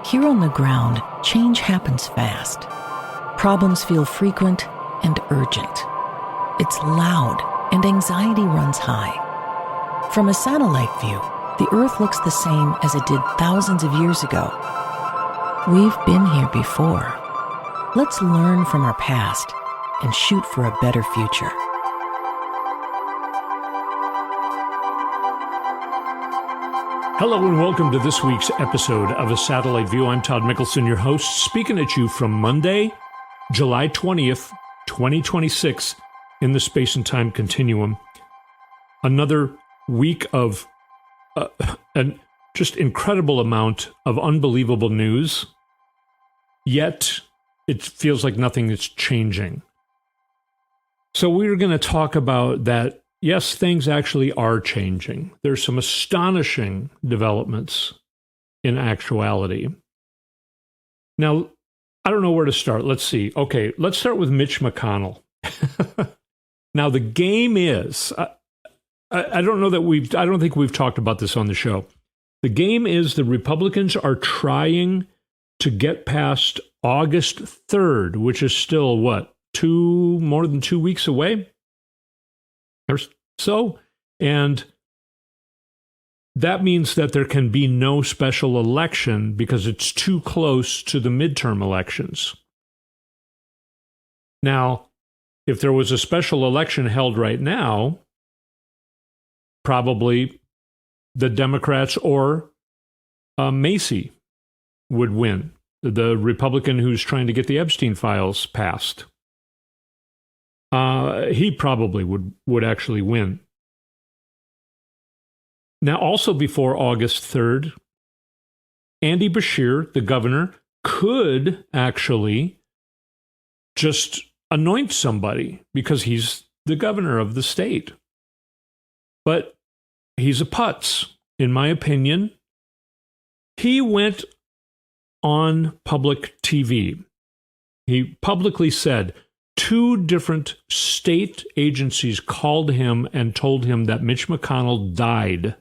Here on the ground, change happens fast. Problems feel frequent and urgent. It's loud and anxiety runs high. From a satellite view, the Earth looks the same as it did thousands of years ago. We've been here before. Let's learn from our past and shoot for a better future. Hello and welcome to this week's episode of A Satellite View. I'm Todd Mikkelson, your host, speaking at you from Monday, July 20th, 2026, in the space and time continuum. Another week of an just incredible amount of unbelievable news, yet it feels like nothing is changing. So we're going to talk about that. Yes, things actually are changing. There's some astonishing developments in actuality. Now, I don't know where to start. Let's see. Okay, let's start with Mitch McConnell. Now, the game is, I don't think we've talked about this on the show. The game is the Republicans are trying to get past August 3rd, which is still, more than 2 weeks away? Or so, and that means that there can be no special election because it's too close to the midterm elections. Now, if there was a special election held right now, probably the Democrats or Macy would win, the Republican who's trying to get the Epstein files passed. He probably would actually win. Now, also before August 3rd, Andy Beshear, the governor, could actually just anoint somebody because he's the governor of the state. But he's a putz, in my opinion. He went on public TV. He publicly said, 2 different state agencies called him and told him that Mitch McConnell died.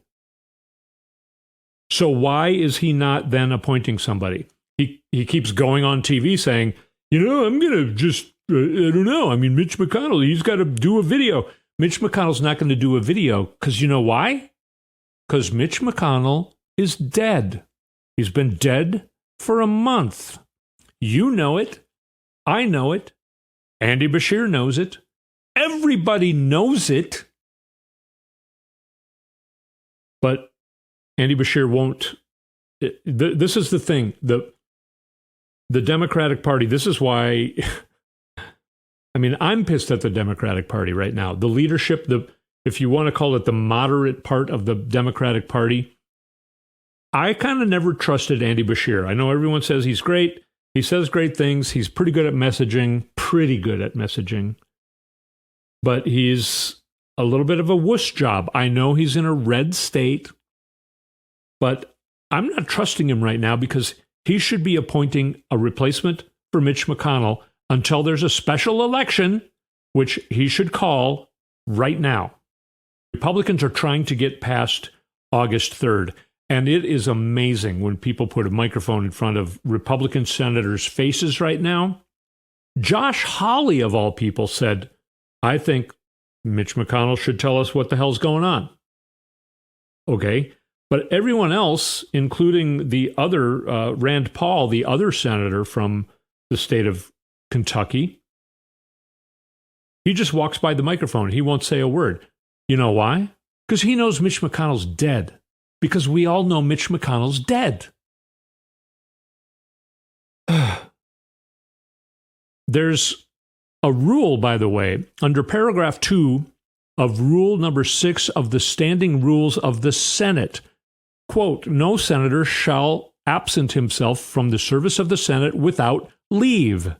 So why is he not then appointing somebody? He keeps going on TV saying, I'm going to just, I don't know. I mean, Mitch McConnell, he's got to do a video. Mitch McConnell's not going to do a video because you know why? Because Mitch McConnell is dead. He's been dead for a month. You know it. I know it. Andy Beshear knows it. Everybody knows it. But Andy Beshear won't. This is the thing. The Democratic Party, this is why, I'm pissed at the Democratic Party right now. The leadership, if you want to call it the moderate part of the Democratic Party, I kind of never trusted Andy Beshear. I know everyone says he's great. He says great things. He's pretty good at messaging. But he's a little bit of a wuss job. I know he's in a red state, but I'm not trusting him right now because he should be appointing a replacement for Mitch McConnell until there's a special election, which he should call right now. Republicans are trying to get past August 3rd. And it is amazing when people put a microphone in front of Republican senators' faces right now. Josh Hawley, of all people, said, I think Mitch McConnell should tell us what the hell's going on. Okay, but everyone else, including the other, Rand Paul, the other senator from the state of Kentucky, he just walks by the microphone. He won't say a word. You know why? Because he knows Mitch McConnell's dead. Because we all know Mitch McConnell's dead. There's a rule, by the way, under paragraph 2 of rule number 6 of the standing rules of the Senate. Quote, no senator shall absent himself from the service of the Senate without leave,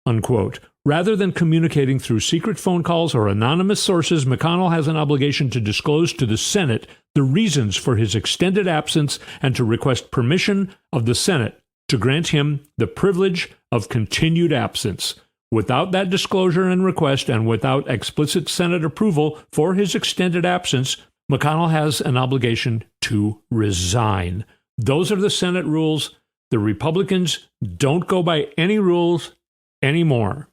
unquote. Rather than communicating through secret phone calls or anonymous sources, McConnell has an obligation to disclose to the Senate the reasons for his extended absence and to request permission of the Senate to grant him the privilege of continued absence. Without that disclosure and request and without explicit Senate approval for his extended absence, McConnell has an obligation to resign. Those are the Senate rules. The Republicans don't go by any rules anymore.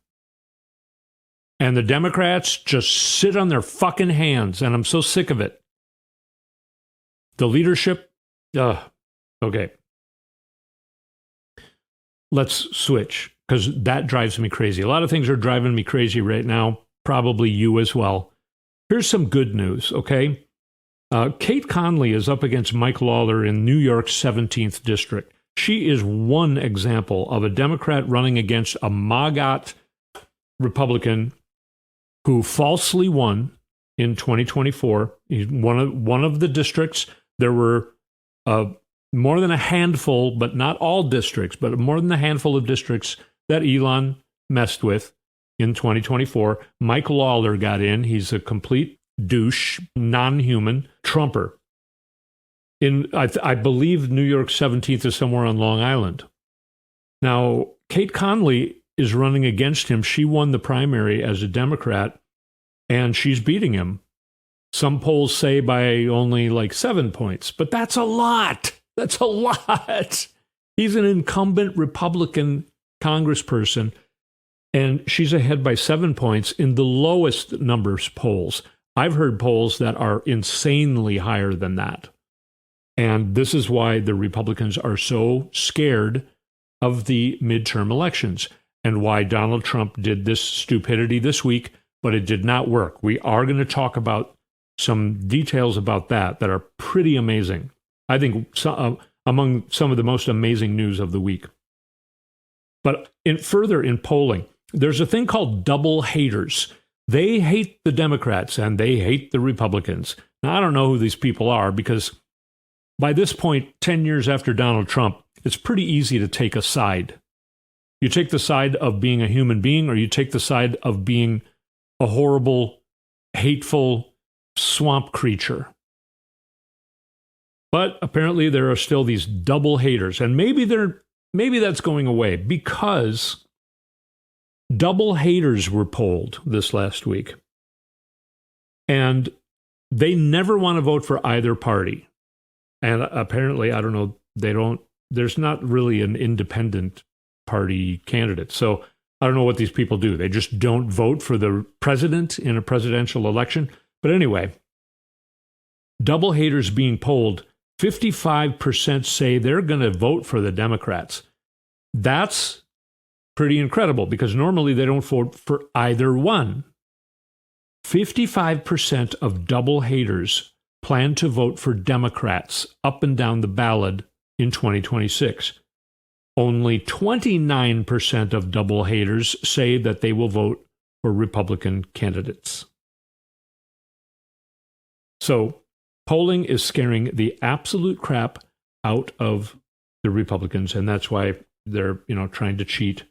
And the Democrats just sit on their fucking hands, and I'm so sick of it. The leadership, okay. Let's switch, because that drives me crazy. A lot of things are driving me crazy right now, probably you as well. Here's some good news, okay? Kate Conley is up against Mike Lawler in New York's 17th District. She is one example of a Democrat running against a MAGA Republican who falsely won in 2024. He's one of the districts. There were more than a handful, but not all districts, but more than a handful of districts that Elon messed with in 2024. Mike Lawler got in. He's a complete douche, non-human Trumper. I believe New York 17th is somewhere on Long Island. Now, Kate Conley is running against him. She won the primary as a Democrat, and she's beating him. Some polls say by only like 7 points, but that's a lot. That's a lot. He's an incumbent Republican congressperson, and she's ahead by 7 points in the lowest numbers polls. I've heard polls that are insanely higher than that. And this is why the Republicans are so scared of the midterm elections, and why Donald Trump did this stupidity this week, but it did not work. We are going to talk about some details about that are pretty amazing. I think among some of the most amazing news of the week. But further in polling, there's a thing called double haters. They hate the Democrats and they hate the Republicans. Now, I don't know who these people are, because by this point, 10 years after Donald Trump, it's pretty easy to take a side. You take the side of being a human being, or you take the side of being a horrible, hateful swamp creature. But apparently there are still these double haters, and maybe that's going away, because double haters were polled this last week, and they never want to vote for either party. And apparently, I don't know, there's not really an independent party candidate. So I don't know what these people do. They just don't vote for the president in a presidential election. But anyway, double haters being polled, 55% say they're going to vote for the Democrats. That's pretty incredible, because normally they don't vote for either one. 55% of double haters plan to vote for Democrats up and down the ballot in 2026. Only 29% of double haters say that they will vote for Republican candidates. So polling is scaring the absolute crap out of the Republicans, and that's why they're, trying to cheat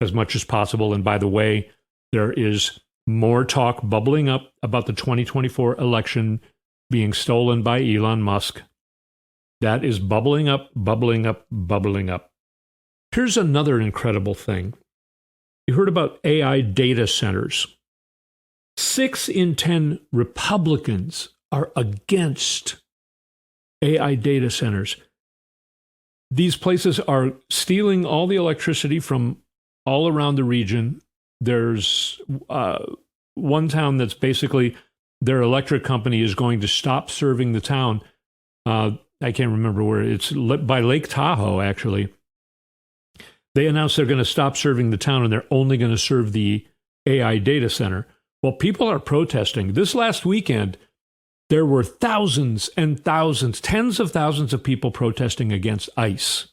as much as possible. And by the way, there is more talk bubbling up about the 2024 election being stolen by Elon Musk. That is bubbling up, bubbling up, bubbling up. Here's another incredible thing. You heard about AI data centers. 6 in 10 Republicans are against AI data centers. These places are stealing all the electricity from all around the region. There's one town that's basically, their electric company is going to stop serving the town. I can't remember where. It's by Lake Tahoe, actually. They announced they're going to stop serving the town, and they're only going to serve the AI data center. Well, people are protesting. This last weekend, there were thousands and thousands, tens of thousands of people protesting against ICE.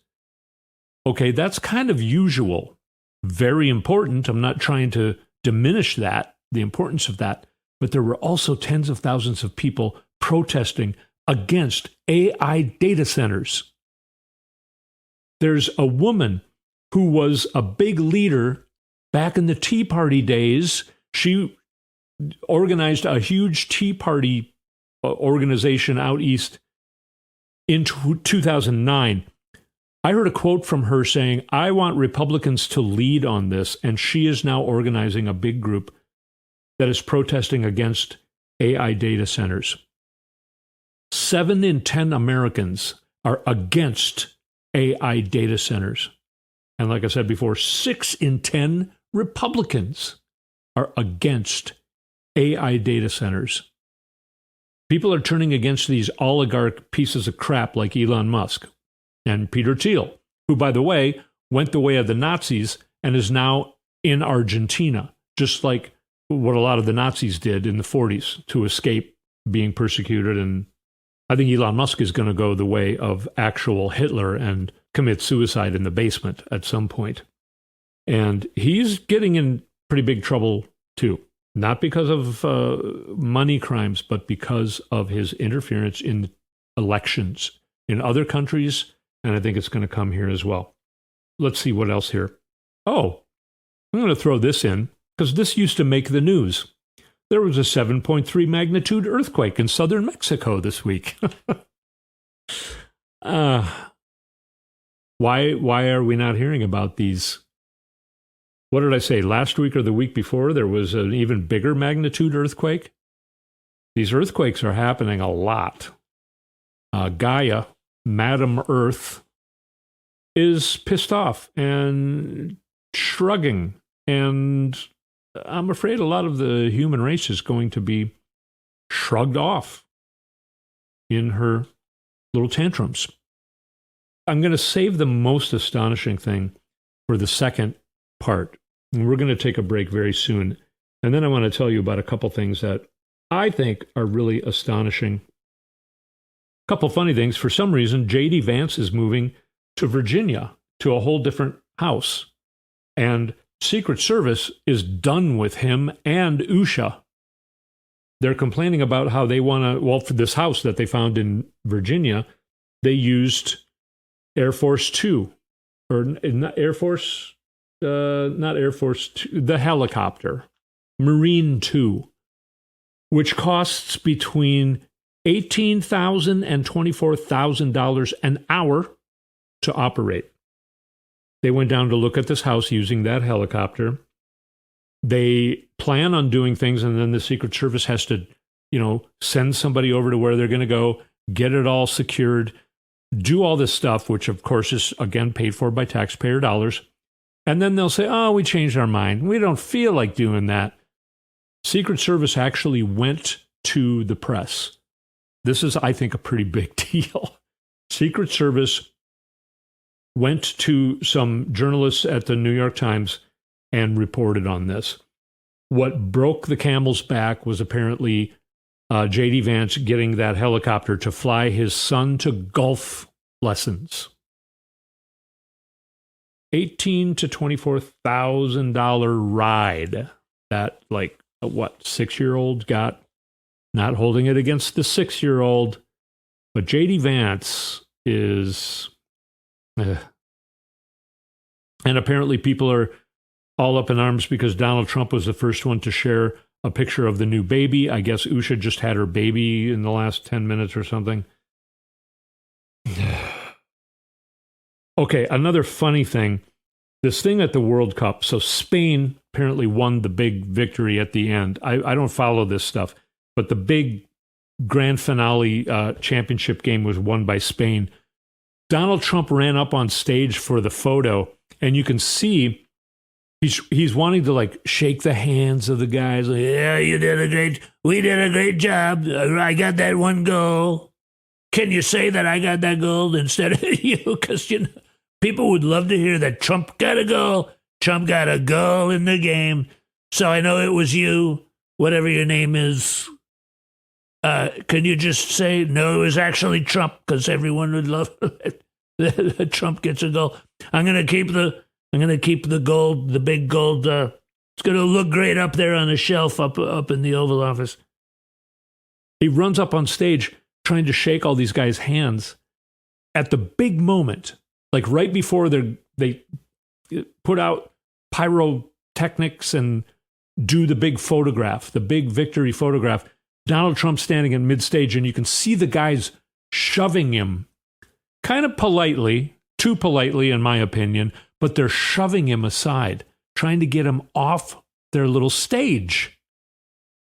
Okay, that's kind of usual. Very important. I'm not trying to diminish that, the importance of that. But there were also tens of thousands of people protesting against AI data centers. There's a woman who was a big leader back in the Tea Party days. She organized a huge Tea Party organization out east in 2009. I heard a quote from her saying, "I want Republicans to lead on this," and she is now organizing a big group that is protesting against AI data centers. 7 in 10 Americans are against AI data centers. And like I said before, 6 in 10 Republicans are against AI data centers. People are turning against these oligarch pieces of crap like Elon Musk and Peter Thiel, who, by the way, went the way of the Nazis and is now in Argentina, just like what a lot of the Nazis did in the 40s to escape being persecuted. And I think Elon Musk is going to go the way of actual Hitler and commit suicide in the basement at some point. And he's getting in pretty big trouble too, not because of money crimes, but because of his interference in elections in other countries. And I think it's going to come here as well. Let's see what else here. Oh, I'm going to throw this in because this used to make the news. There was a 7.3 magnitude earthquake in southern Mexico this week. Why are we not hearing about these? What did I say? Last week or the week before, there was an even bigger magnitude earthquake. These earthquakes are happening a lot. Gaia, Madam Earth, is pissed off and shrugging. And I'm afraid a lot of the human race is going to be shrugged off in her little tantrums. I'm going to save the most astonishing thing for the second part. And we're going to take a break very soon. And then I want to tell you about a couple things that I think are really astonishing. A couple funny things. For some reason, J.D. Vance is moving to Virginia to a whole different house. And Secret Service is done with him and Usha. They're complaining about how they want to, well, for this house that they found in Virginia, they used Air Force Two, or not Air Force, not Air Force Two, the helicopter, Marine Two, which costs between $18,000 and $24,000 an hour to operate. They went down to look at this house using that helicopter. They plan on doing things, and then the Secret Service has to, send somebody over to where they're going to go, get it all secured, do all this stuff, which of course is, again, paid for by taxpayer dollars. And then they'll say, oh, we changed our mind. We don't feel like doing that. Secret Service actually went to the press. This is, I think, a pretty big deal. Secret Service went to some journalists at the New York Times and reported on this. What broke the camel's back was apparently J.D. Vance getting that helicopter to fly his son to golf lessons. $18,000 to $24,000 ride that, 6-year-old got. Not holding it against the 6-year-old, but J.D. Vance is... And apparently people are all up in arms because Donald Trump was the first one to share a picture of the new baby. I guess Usha just had her baby in the last 10 minutes or something. Okay, another funny thing. This thing at the World Cup. So Spain apparently won the big victory at the end. I don't follow this stuff, but the big grand finale championship game was won by Spain. Donald Trump ran up on stage for the photo, and you can see he's wanting to shake the hands of the guys. We did a great job. I got that one goal. Can you say that I got that goal instead of you? Because people would love to hear that Trump got a goal. Trump got a goal in the game. So I know it was you, whatever your name is. Can you just say, no, it was actually Trump, because everyone would love that Trump gets a goal. I'm going to keep the gold, the big gold. It's going to look great up there on a shelf up in the Oval Office. He runs up on stage trying to shake all these guys' hands at the big moment, right before they put out pyrotechnics and do the big photograph, the big victory photograph. Donald Trump standing in mid-stage, and you can see the guys shoving him, kind of politely, too politely in my opinion, but they're shoving him aside, trying to get him off their little stage.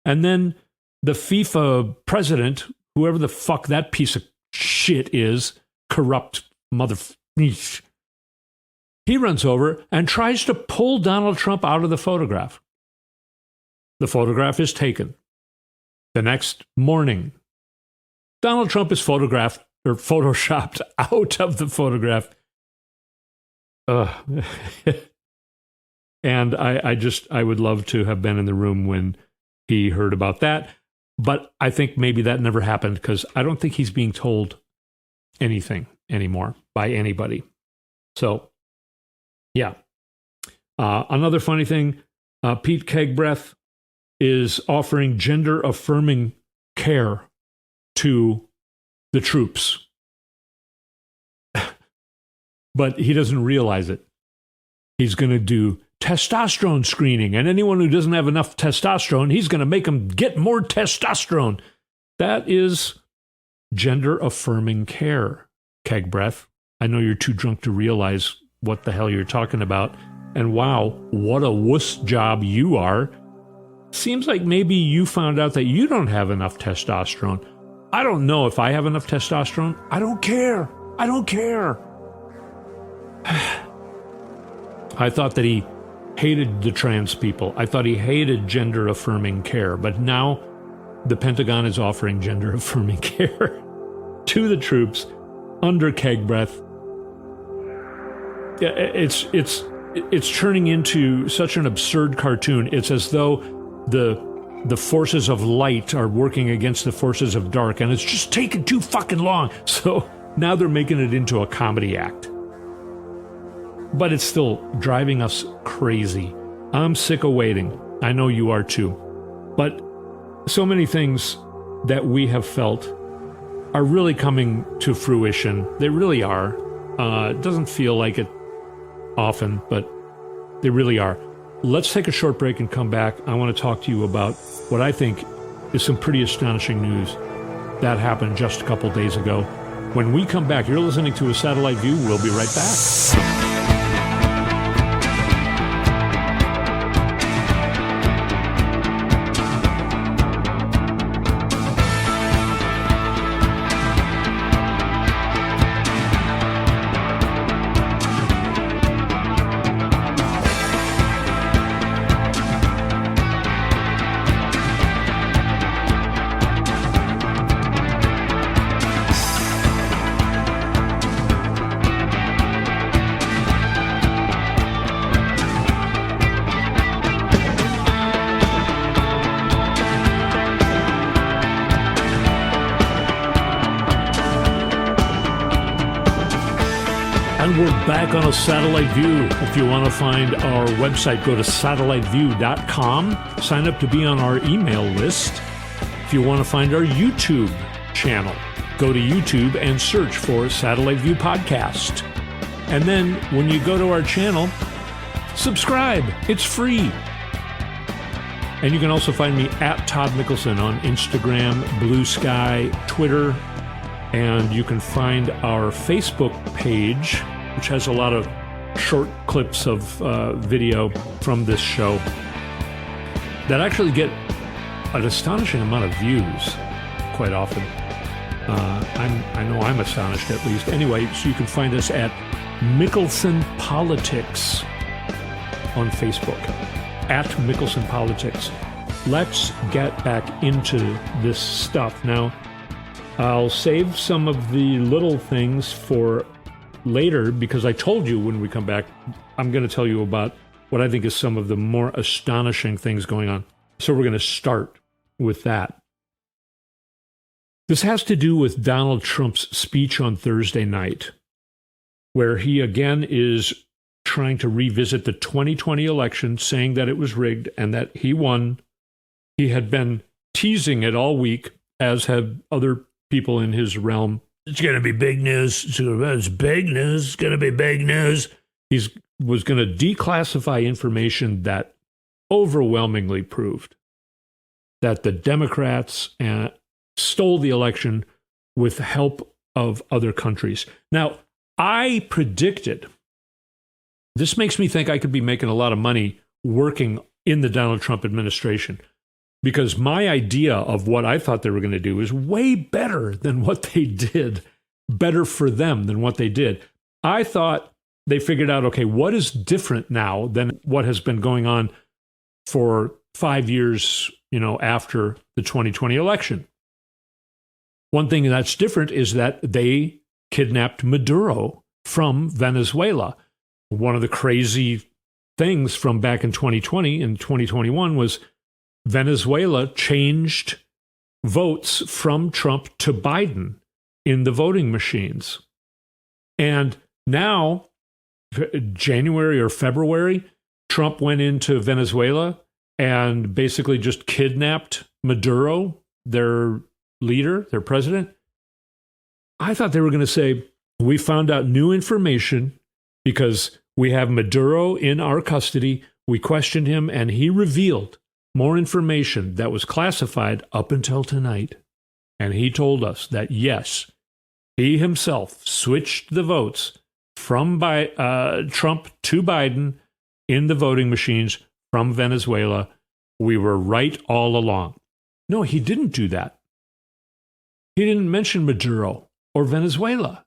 And then the FIFA president, whoever the fuck that piece of shit is, corrupt He runs over and tries to pull Donald Trump out of the photograph. The photograph is taken. The next morning, Donald Trump is photographed or photoshopped out of the photograph. And I would love to have been in the room when he heard about that. But I think maybe that never happened because I don't think he's being told anything anymore by anybody. So, yeah. Another funny thing, Pete KegBreath is offering gender-affirming care to the troops. But he doesn't realize it. He's going to do testosterone screening, and anyone who doesn't have enough testosterone, he's going to make them get more testosterone. That is gender-affirming care, KegBreath. I know you're too drunk to realize what the hell you're talking about. And wow, what a wuss job you are. Seems like maybe you found out that you don't have enough testosterone. I don't know if I have enough testosterone. I don't care. I don't care. I thought that he hated the trans people. I thought he hated gender-affirming care. But now the Pentagon is offering gender-affirming care to the troops under KegBreath. It's turning into such an absurd cartoon. It's as though the forces of light are working against the forces of dark, and it's just taking too fucking long. So now they're making it into a comedy act. But it's still driving us crazy. I'm sick of waiting. I know you are too. But so many things that we have felt are really coming to fruition. They really are. It doesn't feel like it often, but they really are. Let's take a short break and come back. I want to talk to you about what I think is some pretty astonishing news that happened just a couple days ago. When we come back, you're listening to A Satellite View. We'll be right back. And we're back on A Satellite View. If you want to find our website, go to satelliteview.com. Sign up to be on our email list. If you want to find our YouTube channel, go to YouTube and search for Satellite View Podcast. And then when you go to our channel, subscribe. It's free. And you can also find me at Todd Mikkelson on Instagram, Blue Sky, Twitter, and you can find our Facebook page, which has a lot of short clips of video from this show that actually get an astonishing amount of views quite often. I know I'm astonished at least. Anyway, so you can find us at Mikkelson Politics on Facebook, at Mikkelson Politics. Let's get back into this stuff. Now, I'll save some of the little things for later because I told you when we come back, I'm going to tell you about what I think is some of the more astonishing things going on. So we're going to start with that. This has to do with Donald Trump's speech on Thursday night, where he again is trying to revisit the 2020 election, saying that it was rigged and that he won. He had been teasing it all week, as have other people in his realm. It's going to be big news. It's big news. It's going to be big news. He was going to declassify information that overwhelmingly proved that the Democrats stole the election with the help of other countries. Now, I predicted, this makes me think I could be making a lot of money working in the Donald Trump administration, because my idea of what I thought they were going to do is way better than what they did, better for them than what they did. I thought they figured out, okay, what is different now than what has been going on for 5 years, after the 2020 election? One thing that's different is that they kidnapped Maduro from Venezuela. One of the crazy things from back in 2020 and 2021 was Venezuela changed votes from Trump to Biden in the voting machines. And now, January or February, Trump went into Venezuela and basically just kidnapped Maduro, their leader, their president. I thought they were going to say, we found out new information because we have Maduro in our custody. We questioned him and he revealed more information that was classified up until tonight. And he told us that, yes, he himself switched the votes from Trump to Biden in the voting machines from Venezuela. We were right all along. No, he didn't do that. He didn't mention Maduro or Venezuela.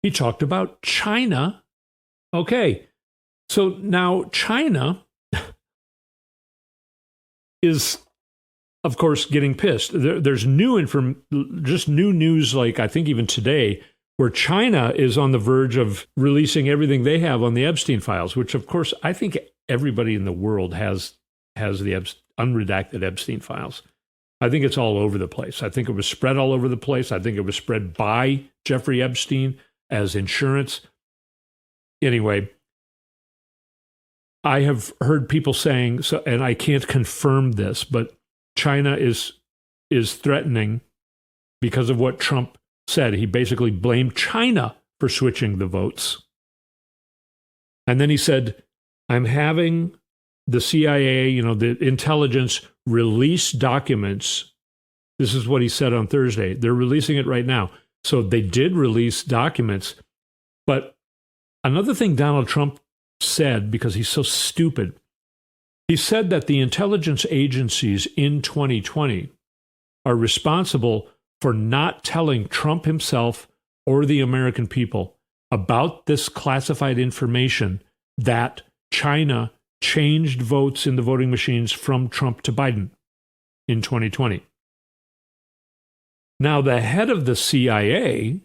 He talked about China. Okay, so now China is, of course, getting pissed. There's just new news, like I think even today, where China is on the verge of releasing everything they have on the Epstein files, which, of course, I think everybody in the world has the unredacted Epstein files. I think it's all over the place. I think it was spread all over the place. I think it was spread by Jeffrey Epstein as insurance. Anyway, I have heard people saying, so, and I can't confirm this, but China is threatening because of what Trump said. He basically blamed China for switching the votes. And then he said, I'm having the CIA, the intelligence, release documents. This is what he said on Thursday. They're releasing it right now. So they did release documents. But another thing Donald Trump said, because he's so stupid, he said that the intelligence agencies in 2020 are responsible for not telling Trump himself or the American people about this classified information that China changed votes in the voting machines from Trump to Biden in 2020. Now, the head of the CIA,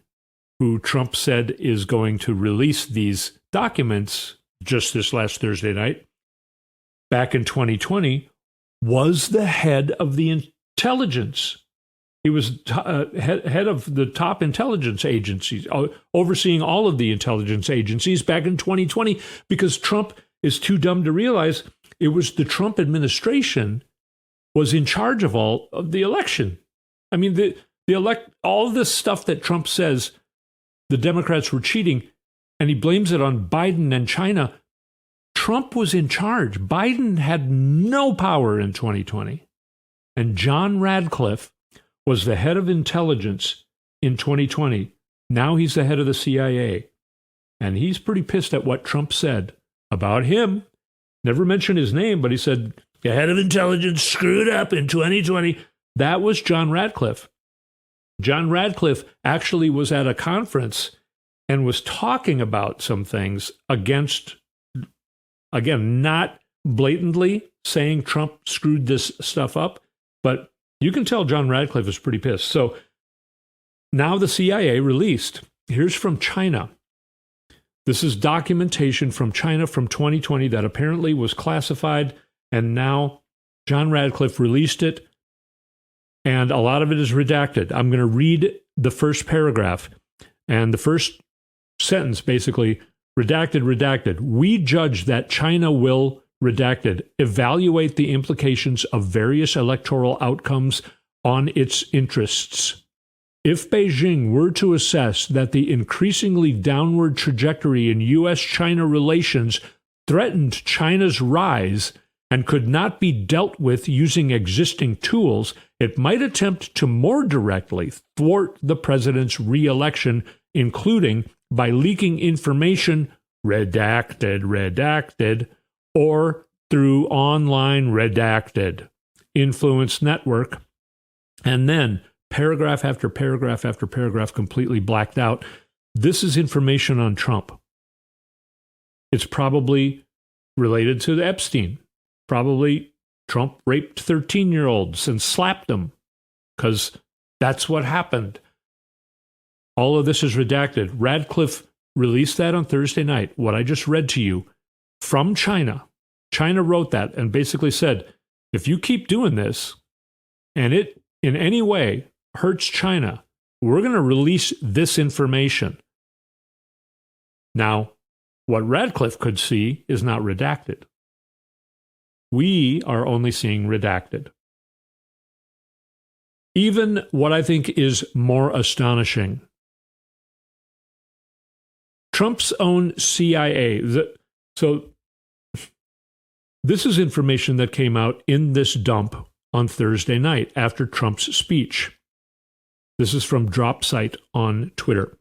who Trump said is going to release these documents just this last Thursday night, back in 2020, was the head of the intelligence. He was head of the top intelligence agencies, overseeing all of the intelligence agencies back in 2020, because Trump is too dumb to realize it was the Trump administration was in charge of all of the election. I mean, all this stuff that Trump says the Democrats were cheating, and he blames it on Biden and China. Trump was in charge. Biden had no power in 2020. And John Radcliffe was the head of intelligence in 2020. Now he's the head of the CIA. And he's pretty pissed at what Trump said about him. Never mentioned his name, but he said, the head of intelligence screwed up in 2020. That was John Radcliffe. John Radcliffe actually was at a conference and was talking about some things against, again, not blatantly saying Trump screwed this stuff up, but you can tell John Radcliffe is pretty pissed. So now the CIA released, here's from China. This is documentation from China from 2020 that apparently was classified, and now John Radcliffe released it, and a lot of it is redacted. I'm going to read the first paragraph, and the first sentence basically, redacted. We judge that China will, redacted, evaluate the implications of various electoral outcomes on its interests. If Beijing were to assess that the increasingly downward trajectory in U.S.-China relations threatened China's rise and could not be dealt with using existing tools, it might attempt to more directly thwart the president's re-election, including by leaking information, redacted, or through online redacted influence network, and then paragraph after paragraph after paragraph completely blacked out. this is information on Trump. It's probably related to Epstein. Probably Trump raped 13-year-olds and slapped them because that's what happened. All of this is redacted. Radcliffe released that on Thursday night, what I just read to you, from China. China wrote that and basically said, if you keep doing this and it in any way hurts China, we're going to release this information. Now, what Radcliffe could see is not redacted. We are only seeing redacted. Even what I think is more astonishing, Trump's own CIA. So this is information that came out in this dump on Thursday night after Trump's speech. This is from DropSite on Twitter.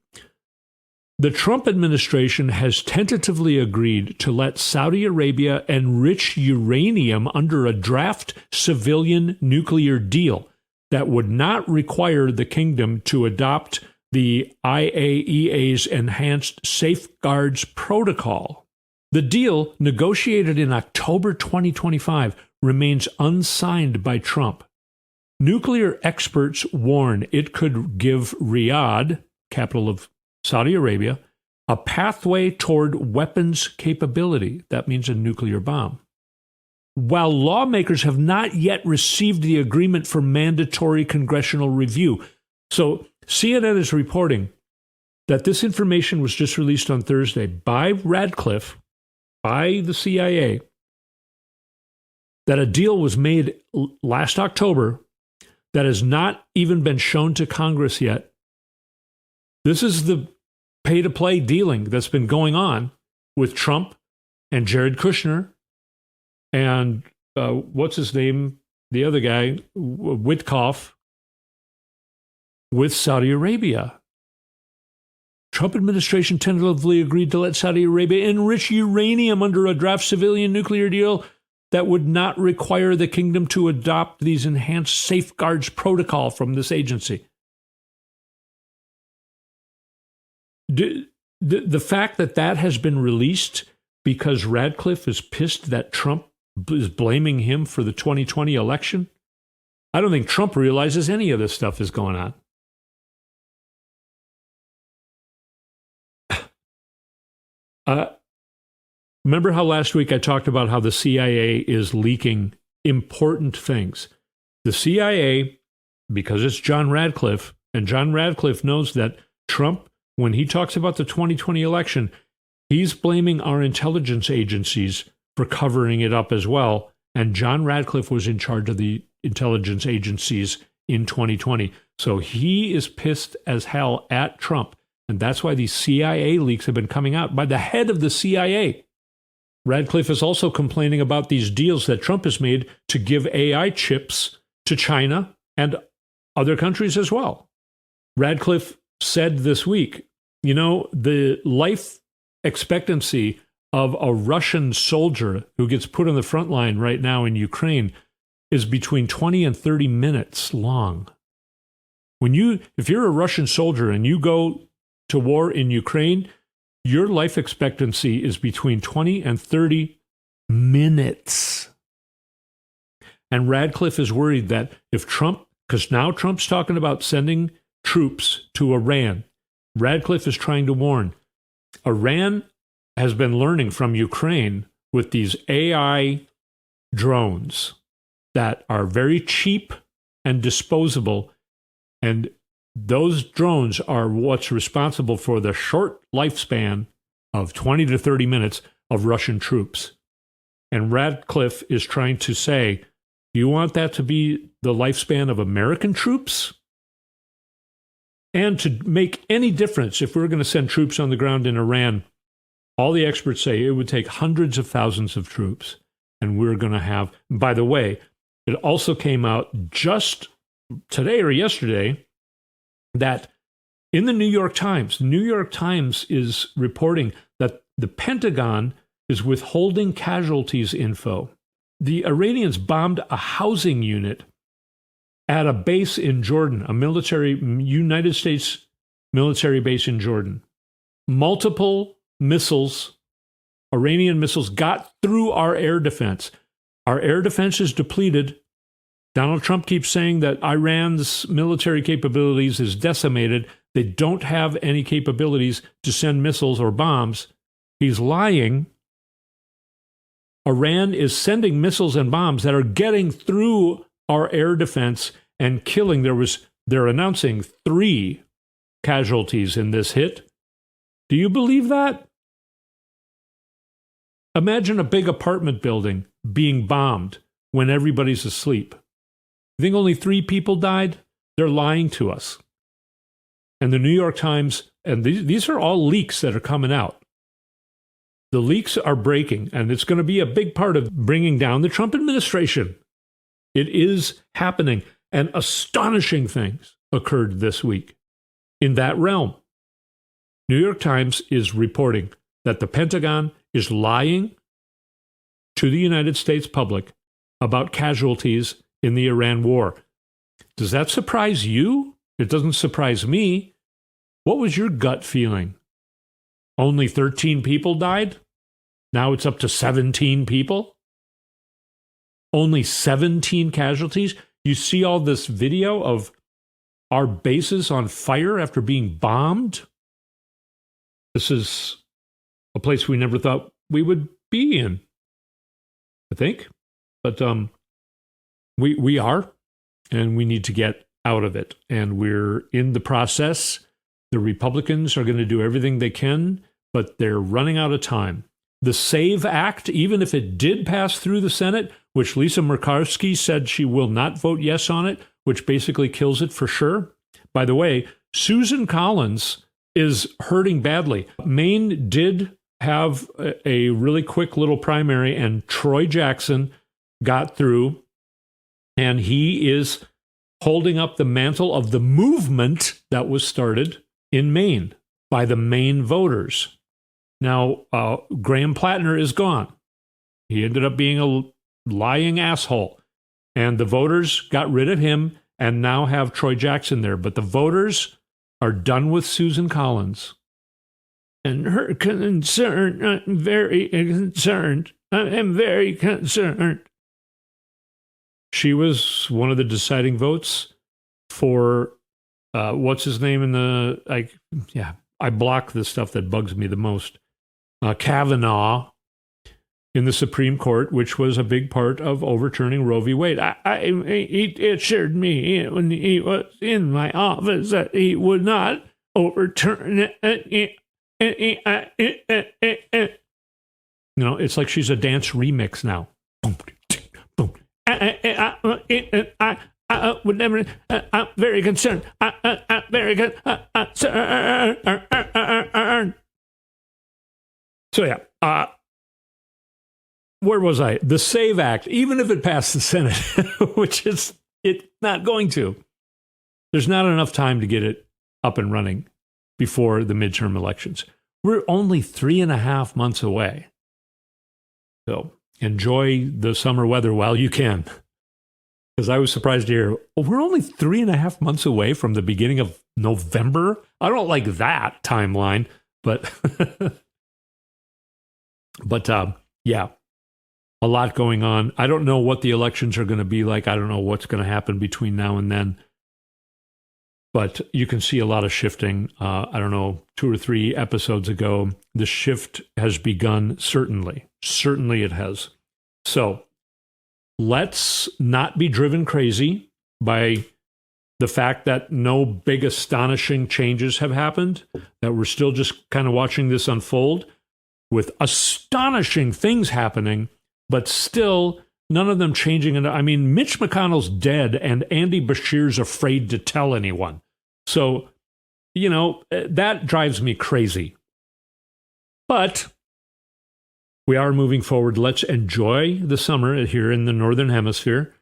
The Trump administration has tentatively agreed to let Saudi Arabia enrich uranium under a draft civilian nuclear deal that would not require the kingdom to adopt the IAEA's Enhanced Safeguards Protocol. The deal, negotiated in October 2025, remains unsigned by Trump. Nuclear experts warn it could give Riyadh, capital of Saudi Arabia, a pathway toward weapons capability. That means a nuclear bomb. While lawmakers have not yet received the agreement for mandatory congressional review. So CNN is reporting that this information was just released on Thursday by Radcliffe, by the CIA, that a deal was made last October that has not even been shown to Congress yet. This is the pay-to-play dealing that's been going on with Trump and Jared Kushner and what's his name? The other guy, Witkoff, with Saudi Arabia. Trump administration tentatively agreed to let Saudi Arabia enrich uranium under a draft civilian nuclear deal that would not require the kingdom to adopt these enhanced safeguards protocol from this agency. The fact that that has been released because Radcliffe is pissed that Trump is blaming him for the 2020 election, I don't think Trump realizes any of this stuff is going on. Remember how last week I talked about how the CIA is leaking important things? The CIA, because it's John Radcliffe, and John Radcliffe knows that Trump, when he talks about the 2020 election, he's blaming our intelligence agencies for covering it up as well. And John Radcliffe was in charge of the intelligence agencies in 2020. So he is pissed as hell at Trump. And that's why these CIA leaks have been coming out by the head of the CIA. Radcliffe is also complaining about these deals that Trump has made to give AI chips to China and other countries as well. Radcliffe said this week, you know, the life expectancy of a Russian soldier who gets put on the front line right now in Ukraine is between 20 and 30 minutes long. If you're a Russian soldier and you go to war in Ukraine, your life expectancy is between 20 and 30 minutes. And Radcliffe is worried that if Trump, because now Trump's talking about sending troops to Iran, Radcliffe is trying to warn, Iran has been learning from Ukraine with these AI drones that are very cheap and disposable, and those drones are what's responsible for the short lifespan of 20 to 30 minutes of Russian troops. And Radcliffe is trying to say, you want that to be the lifespan of American troops? And to make any difference, if we're going to send troops on the ground in Iran, all the experts say it would take hundreds of thousands of troops. And we're going to have, by the way, it also came out just today or yesterday that in the New York Times is reporting that the Pentagon is withholding casualties info. The Iranians bombed a housing unit at a base in Jordan, a United States military base in Jordan. multiple missiles, Iranian missiles, got through our air defense. Our air defense is depleted. Donald Trump keeps saying that Iran's military capabilities is decimated. They don't have any capabilities to send missiles or bombs. He's lying. Iran is sending missiles and bombs that are getting through our air defense and killing. They're announcing 3 casualties in this hit. Do you believe that? Imagine a big apartment building being bombed when everybody's asleep. You think only 3 people died? They're lying to us. And the New York Times, and these are all leaks that are coming out. The leaks are breaking, and it's going to be a big part of bringing down the Trump administration. It is happening, and astonishing things occurred this week in that realm. New York Times is reporting that the Pentagon is lying to the United States public about casualties in the Iran war. Does that surprise you? It doesn't surprise me. What was your gut feeling? Only 13 people died? Now it's up to 17 people? Only 17 casualties? You see all this video of our bases on fire after being bombed? This is a place we never thought we would be in, I think. But we are, and we need to get out of it. And we're in the process. The Republicans are going to do everything they can, but they're running out of time. The SAVE Act, even if it did pass through the Senate, which Lisa Murkowski said she will not vote yes on it, which basically kills it for sure. By the way, Susan Collins is hurting badly. Maine did have a really quick little primary, and Troy Jackson got through, and he is holding up the mantle of the movement that was started in Maine by the Maine voters. Now, Graham Plattner is gone. He ended up being a lying asshole, and the voters got rid of him and now have Troy Jackson there. But the voters are done with Susan Collins. And her concern, I'm very concerned. I am very concerned. She was one of the deciding votes for, what's his name in the, I block the stuff that bugs me the most. Kavanaugh in the Supreme Court, which was a big part of overturning Roe v. Wade. He assured me when he was in my office that he would not overturn it. You know, it's like she's a dance remix now. Boom, boom. I would never. I'm very concerned. I'm very concerned. So yeah, where was I? The SAVE Act, even if it passed the Senate, which is it's not going to, there's not enough time to get it up and running before the midterm elections. We're only 3.5 months away. So enjoy the summer weather while you can. Because I was surprised to hear, we're only 3.5 months away from the beginning of November. I don't like that timeline, but yeah, a lot going on. I don't know what the elections are going to be like. I don't know what's going to happen between now and then. But you can see a lot of shifting. I don't know, 2 or 3 episodes ago, the shift has begun, certainly. Certainly it has. So let's not be driven crazy by the fact that no big astonishing changes have happened, that we're still just kind of watching this unfold with astonishing things happening, but still none of them changing. I mean, Mitch McConnell's dead and Andy Bashir's afraid to tell anyone. So, you know, that drives me crazy. But we are moving forward. Let's enjoy the summer here in the Northern Hemisphere.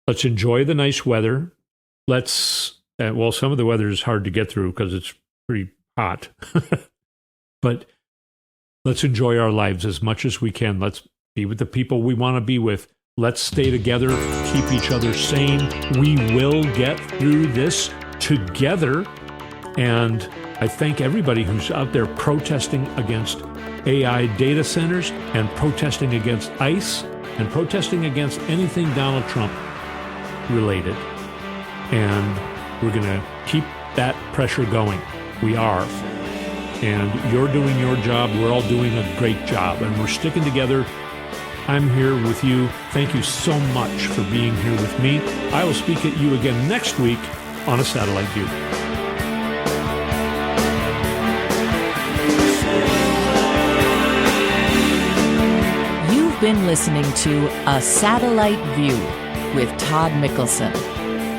Let's enjoy the nice weather. Well, some of the weather is hard to get through because it's pretty hot. But let's enjoy our lives as much as we can. Let's be with the people we want to be with. Let's stay together, keep each other sane. We will get through this together. And I thank everybody who's out there protesting against AI data centers and protesting against ICE and protesting against anything Donald Trump related. And we're going to keep that pressure going. We are. And you're doing your job. We're all doing a great job. And we're sticking together. I'm here with you. Thank you so much for being here with me. I will speak at you again next week on A Satellite View. You've been listening to A Satellite View with Todd Mikkelson.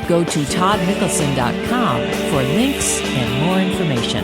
Go to toddmikkelson.com for links and more information.